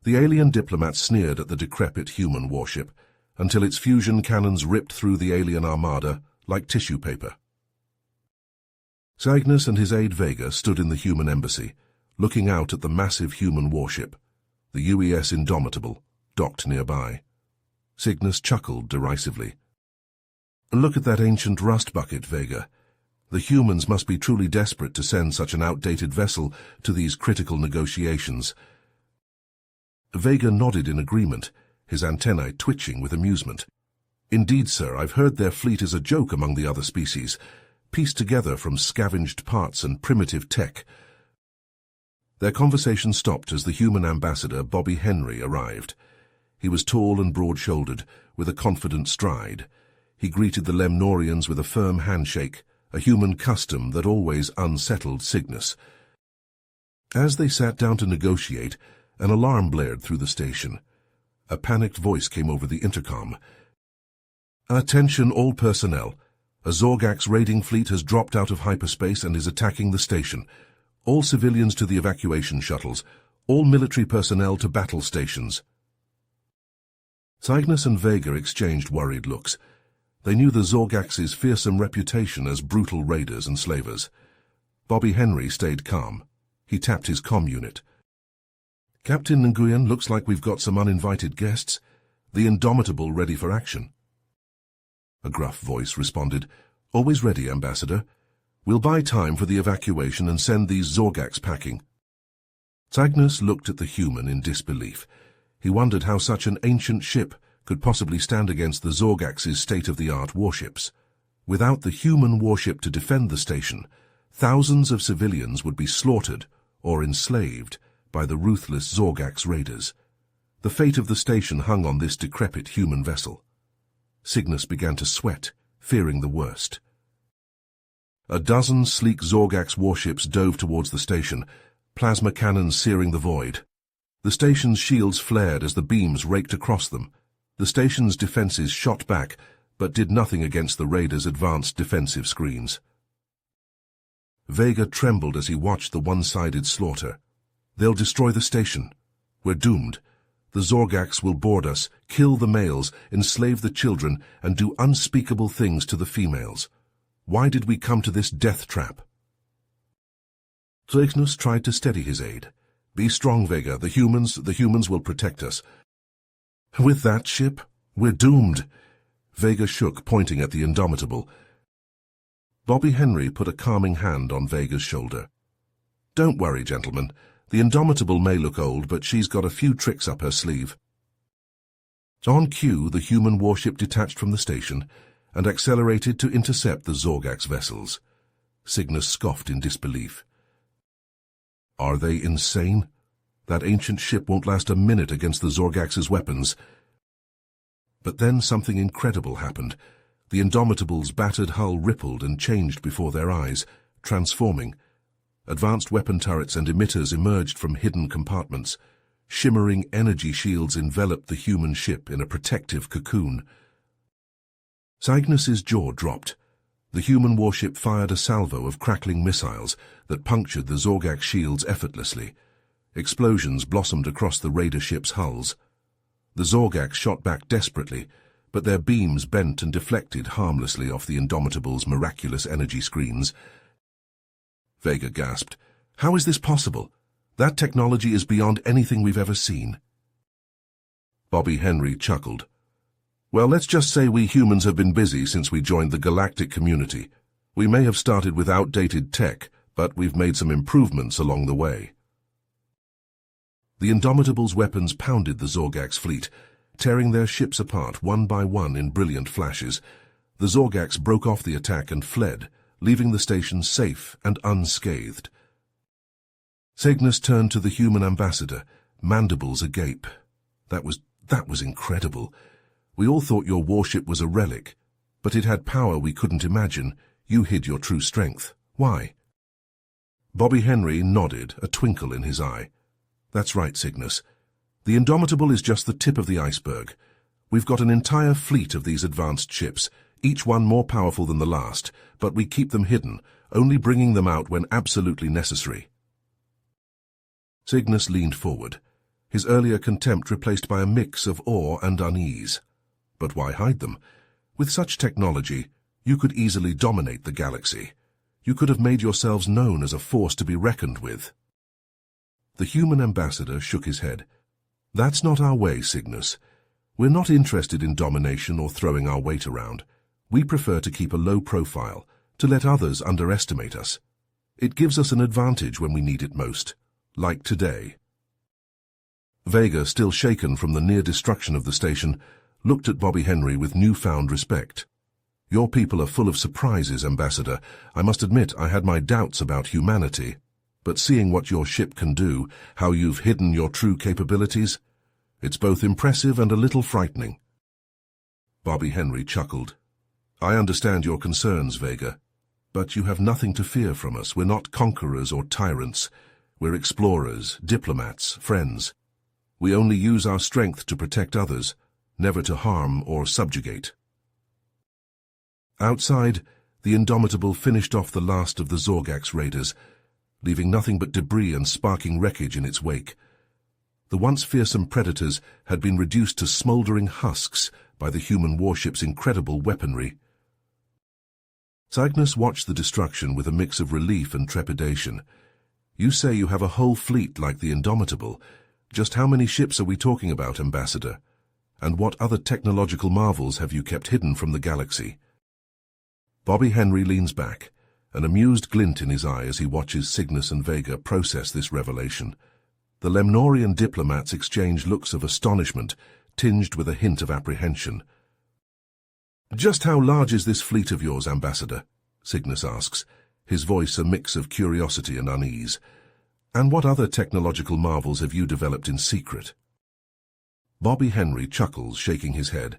The alien diplomat sneered at the decrepit human warship until its fusion cannons ripped through the alien armada like tissue paper. Cygnus and his aide Vega stood in the human embassy, looking out at the massive human warship. The UES Indomitable docked nearby. Cygnus chuckled derisively. "Look at that ancient rust bucket, Vega. The humans must be truly desperate to send such an outdated vessel to these critical negotiations." Vega nodded in agreement, his antennae twitching with amusement. "Indeed, sir, I've heard their fleet is a joke among the other species, pieced together from scavenged parts and primitive tech." Their conversation stopped as the human ambassador, Bobby Henry, arrived. He was tall and broad-shouldered, with a confident stride. He greeted the Lemnorians with a firm handshake, a human custom that always unsettled Cygnus. As they sat down to negotiate, an alarm blared through the station. A panicked voice came over the intercom. "Attention all personnel. A Zorgax raiding fleet has dropped out of hyperspace and is attacking the station. All civilians to the evacuation shuttles. All military personnel to battle stations." Cygnus and Vega exchanged worried looks. They knew the Zorgax's fearsome reputation as brutal raiders and slavers. Bobby Henry stayed calm. He tapped his comm unit. "Captain Nguyen, looks like we've got some uninvited guests. The Indomitable ready for action." A gruff voice responded, "Always ready, Ambassador. We'll buy time for the evacuation and send these Zorgax packing." Cygnus looked at the human in disbelief. He wondered how such an ancient ship could possibly stand against the Zorgax's state-of-the-art warships. Without the human warship to defend the station, thousands of civilians would be slaughtered or enslaved by the ruthless Zorgax raiders. The fate of the station hung on this decrepit human vessel. Cygnus began to sweat, fearing the worst. A dozen sleek Zorgax warships dove towards the station, plasma cannons searing the void. The station's shields flared as the beams raked across them. The station's defenses shot back, but did nothing against the raiders' advanced defensive screens. Vega trembled as he watched the one-sided slaughter. "They'll destroy the station. We're doomed. The Zorgax will board us, kill the males, enslave the children, and do unspeakable things to the females. Why did we come to this death trap?" Cygnus tried to steady his aide. "Be strong, Vega. The humans will protect us." "With that ship, we're doomed." Vega shook, pointing at the Indomitable. Bobby Henry put a calming hand on Vega's shoulder. "Don't worry, gentlemen. The Indomitable may look old, but she's got a few tricks up her sleeve." On cue, the human warship detached from the station and accelerated to intercept the Zorgax vessels. Cygnus scoffed in disbelief. "Are they insane? That ancient ship won't last a minute against the Zorgax's weapons." But then something incredible happened. The Indomitable's battered hull rippled and changed before their eyes, transforming. Advanced weapon turrets and emitters emerged from hidden compartments. Shimmering energy shields enveloped the human ship in a protective cocoon. Cygnus's jaw dropped. The human warship fired a salvo of crackling missiles that punctured the Zorgax shields effortlessly. Explosions blossomed across the raider ship's hulls. The Zorgax shot back desperately, but their beams bent and deflected harmlessly off the Indomitable's miraculous energy screens. Vega gasped. "How is this possible? That technology is beyond anything we've ever seen." Bobby Henry chuckled. "Well, let's just say we humans have been busy since we joined the galactic community. We may have started with outdated tech, but we've made some improvements along the way." The Indomitable's weapons pounded the Zorgax fleet, tearing their ships apart one by one in brilliant flashes. The Zorgax broke off the attack and fled, leaving the station safe and unscathed. Cygnus turned to the human ambassador, mandibles agape. That was incredible. "We all thought your warship was a relic, but it had power we couldn't imagine. You hid your true strength. Why?" Bobby Henry nodded, a twinkle in his eye. "That's right, Cygnus. The Indomitable is just the tip of the iceberg. We've got an entire fleet of these advanced ships, each one more powerful than the last, but we keep them hidden, only bringing them out when absolutely necessary." Cygnus leaned forward. his earlier contempt replaced by a mix of awe and unease. But why hide them? With such technology, you could easily dominate the galaxy. You could have made yourselves known as a force to be reckoned with. The human ambassador shook his head. That's not our way, Cygnus. We're not interested in domination or throwing our weight around. We prefer to keep a low profile, to let others underestimate us. It gives us an advantage when we need it most, like today. Vega, still shaken from the near destruction of the station, looked at Bobby Henry with newfound respect. Your people are full of surprises, Ambassador. I must admit I had my doubts about humanity. But seeing what your ship can do, how you've hidden your true capabilities, it's both impressive and a little frightening. Bobby Henry chuckled. I understand your concerns, Vega. But you have nothing to fear from us. We're not conquerors or tyrants. We're explorers, diplomats, friends. We only use our strength to protect others, never to harm or subjugate. Outside, the Indomitable finished off the last of the Zorgax raiders, leaving nothing but debris and sparking wreckage in its wake. The once fearsome predators had been reduced to smoldering husks by the human warship's incredible weaponry. Cygnus watched the destruction with a mix of relief and trepidation. You say you have a whole fleet like the Indomitable. Just how many ships are we talking about, Ambassador? And what other technological marvels have you kept hidden from the galaxy? Bobby Henry leans back, an amused glint in his eye as he watches Cygnus and Vega process this revelation. The Lemnorian diplomats exchange looks of astonishment, tinged with a hint of apprehension. Just how large is this fleet of yours, Ambassador? Cygnus asks, his voice a mix of curiosity and unease. And what other technological marvels have you developed in secret? Bobby Henry chuckles, shaking his head.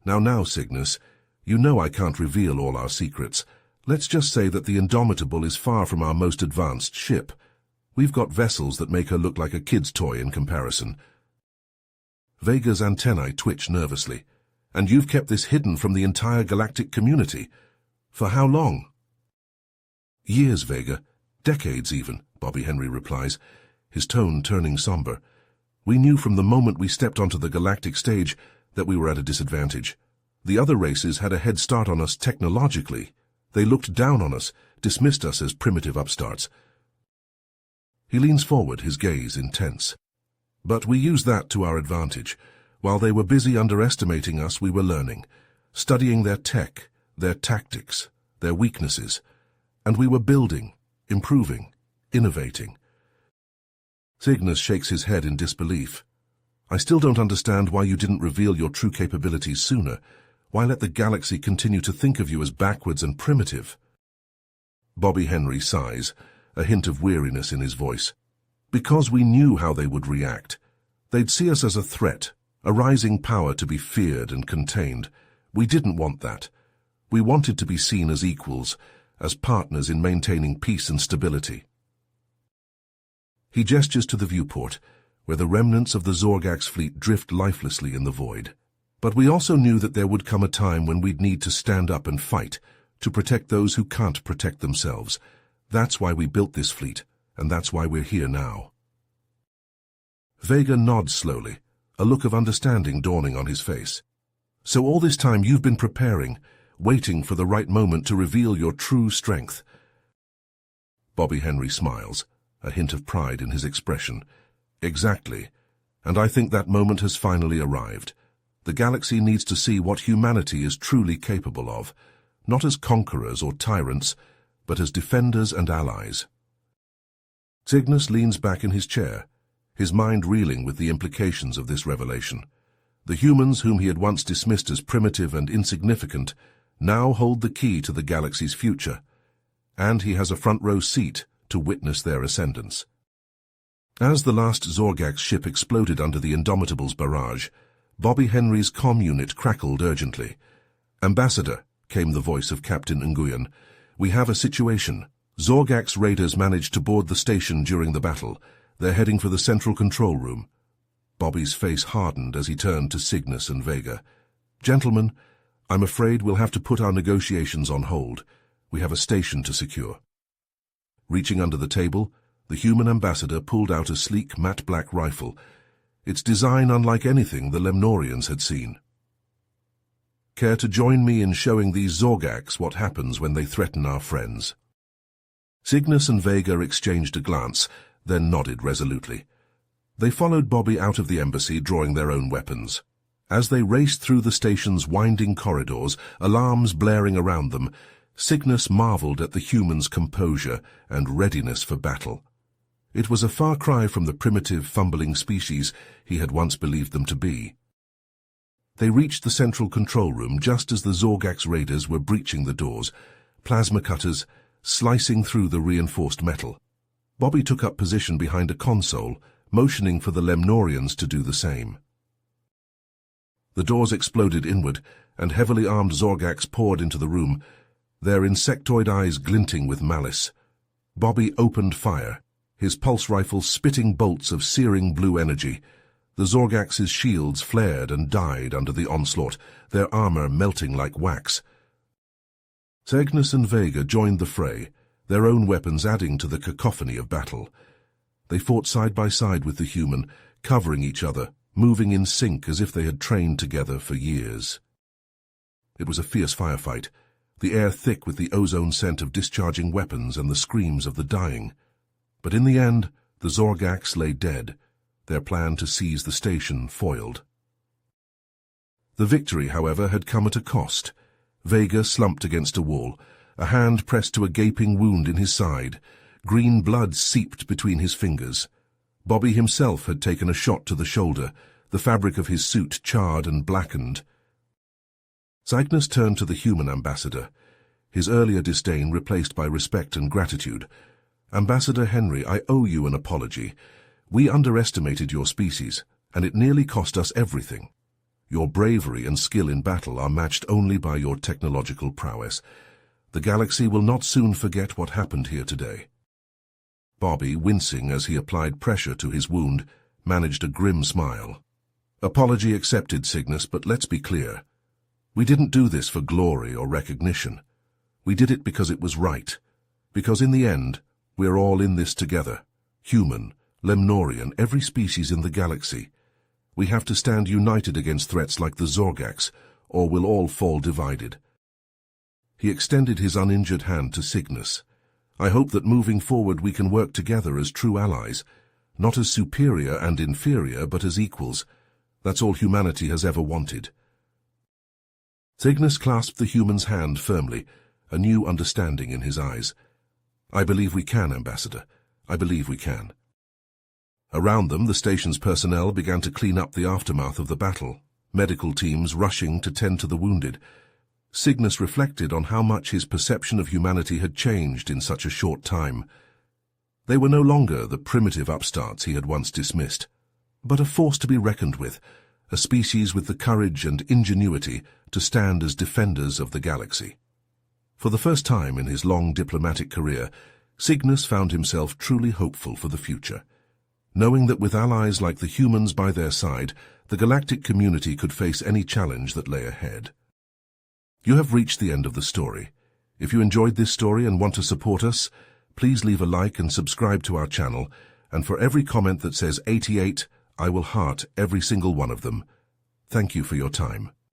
Now, Cygnus, you know I can't reveal all our secrets. Let's just say that the Indomitable is far from our most advanced ship. We've got vessels that make her look like a kid's toy in comparison. Vega's antennae twitch nervously. And you've kept this hidden from the entire galactic community. For how long? Years, Vega. Decades even, Bobby Henry replies, his tone turning somber. We knew from the moment we stepped onto the galactic stage that we were at a disadvantage. The other races had a head start on us technologically. They looked down on us, dismissed us as primitive upstarts. He leans forward, his gaze intense. But we used that to our advantage. While they were busy underestimating us, we were learning, studying their tech, their tactics, their weaknesses. And we were building, improving, innovating. Cygnus shakes his head in disbelief. I still don't understand why you didn't reveal your true capabilities sooner. Why let the galaxy continue to think of you as backwards and primitive? Bobby Henry sighs, a hint of weariness in his voice. Because we knew how they would react. They'd see us as a threat, a rising power to be feared and contained. We didn't want that. We wanted to be seen as equals, as partners in maintaining peace and stability. He gestures to the viewport, where the remnants of the Zorgax fleet drift lifelessly in the void. But we also knew that there would come a time when we'd need to stand up and fight, to protect those who can't protect themselves. That's why we built this fleet, and that's why we're here now. Vega nods slowly, a look of understanding dawning on his face. So all this time you've been preparing, waiting for the right moment to reveal your true strength. Bobby Henry smiles, a hint of pride in his expression. Exactly, and I think that moment has finally arrived. The galaxy needs to see what humanity is truly capable of, not as conquerors or tyrants, but as defenders and allies. Cygnus leans back in his chair, his mind reeling with the implications of this revelation. The humans whom he had once dismissed as primitive and insignificant now hold the key to the galaxy's future, and he has a front-row seat to witness their ascendance. As the last Zorgax ship exploded under the Indomitable's barrage, Bobby Henry's comm unit crackled urgently. Ambassador, came the voice of Captain Nguyen, we have a situation. Zorgax raiders managed to board the station during the battle. They're heading for the central control room. Bobby's face hardened as he turned to Cygnus and Vega. Gentlemen, I'm afraid we'll have to put our negotiations on hold. We have a station to secure. Reaching under the table, the human ambassador pulled out a sleek matte black rifle. its design unlike anything the Lemnorians had seen. Care to join me in showing these Zorgaks what happens when they threaten our friends? Cygnus and Vega exchanged a glance, then nodded resolutely. They followed Bobby out of the embassy, drawing their own weapons. As they raced through the station's winding corridors, alarms blaring around them, Cygnus marveled at the humans' composure and readiness for battle. It was a far cry from the primitive, fumbling species he had once believed them to be. They reached the central control room just as the Zorgaks raiders were breaching the doors, plasma cutters slicing through the reinforced metal. Bobby took up position behind a console, motioning for the Lemnorians to do the same. The doors exploded inward, and heavily armed Zorgaks poured into the room, their insectoid eyes glinting with malice. Bobby opened fire, his pulse rifle spitting bolts of searing blue energy. The Zorgaks' shields flared and died under the onslaught, their armor melting like wax. Cygnus and Vega joined the fray, their own weapons adding to the cacophony of battle. They fought side by side with the human, covering each other, moving in sync as if they had trained together for years. It was a fierce firefight, the air thick with the ozone scent of discharging weapons and the screams of the dying. But in the end, the Zorgaks lay dead, their plan to seize the station foiled. The victory, however, had come at a cost. Vega slumped against a wall, a hand pressed to a gaping wound in his side. Green blood seeped between his fingers. Bobby himself had taken a shot to the shoulder, the fabric of his suit charred and blackened. Cygnus turned to the human ambassador, his earlier disdain replaced by respect and gratitude. "Ambassador Henry, I owe you an apology. We underestimated your species, and it nearly cost us everything. Your bravery and skill in battle are matched only by your technological prowess. The galaxy will not soon forget what happened here today." Bobby, wincing as he applied pressure to his wound, managed a grim smile. "Apology accepted, Cygnus, but let's be clear. We didn't do this for glory or recognition. We did it because it was right. Because in the end, we're all in this together. Human, Lemnorian, every species in the galaxy. We have to stand united against threats like the Zorgaks, or we'll all fall divided." He extended his uninjured hand to Cygnus. "I hope that moving forward we can work together as true allies, not as superior and inferior, but as equals. That's all humanity has ever wanted." Cygnus clasped the human's hand firmly, a new understanding in his eyes. "I believe we can, Ambassador. I believe we can." Around them, the station's personnel began to clean up the aftermath of the battle, medical teams rushing to tend to the wounded. Cygnus reflected on how much his perception of humanity had changed in such a short time. They were no longer the primitive upstarts he had once dismissed, but a force to be reckoned with, a species with the courage and ingenuity to stand as defenders of the galaxy. For the first time in his long diplomatic career, Cygnus found himself truly hopeful for the future, knowing that with allies like the humans by their side, the galactic community could face any challenge that lay ahead. You have reached the end of the story. If you enjoyed this story and want to support us, please leave a like and subscribe to our channel, and for every comment that says 88, I will heart every single one of them. Thank you for your time.